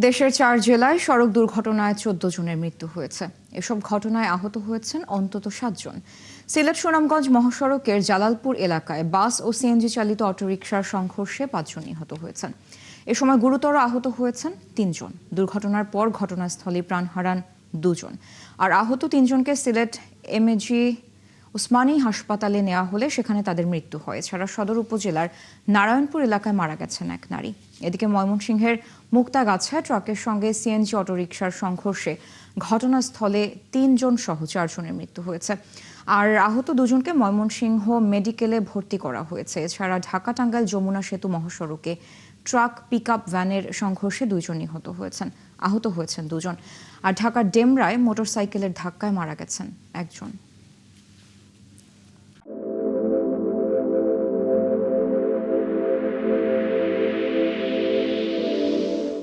দেশের 4 জেলায় সড়ক দুর্ঘটনায় 14 জনের মৃত্যু হয়েছে। এসব ঘটনায় আহত হয়েছেন অন্তত 7 জন। সিলেট সুনামগঞ্জ মহাসড়কের জালালপুর এলাকায় বাস ও সিএনজি চালিত অটোরিকশার সংঘর্ষে 5 জন নিহত হয়েছেন। এ সময় গুরুতর আহত হয়েছেন 3 জন। দুর্ঘটনার পর ঘটনাস্থলে প্রাণ হারান 2 জন। আর আহত 3 জনকে সিলেট এমএজি ওসমানী হাসপাতালে নেওয়া হলে সেখানে তাদের মৃত্যু হয়। এছাড়া সদর উপজেলার নারায়ণপুর এলাকায় মারা গেছেন এক নারী। এদিকে ময়মনসিংহের মুক্তাগাছায় ট্রাকের সঙ্গে সিএনজি অটোরিকশার সংঘর্ষে ঘটনাস্থলে 3 জন সহ 4 জনের মৃত্যু হয়েছে। আর আহত 2 জনকে ময়মনসিংহ মেডিকেলে ভর্তি করা হয়েছে। এছাড়া ঢাকা টাঙ্গাইল যমুনা সেতু মহাসড়কে ট্রাক পিকআপ ভ্যানের সংঘর্ষে 2 জন আহত হয়েছেন 2 জন। আর ঢাকার ডেমরায় মোটরসাইকেলের ধাক্কায় মারা গেছেন 1 জন।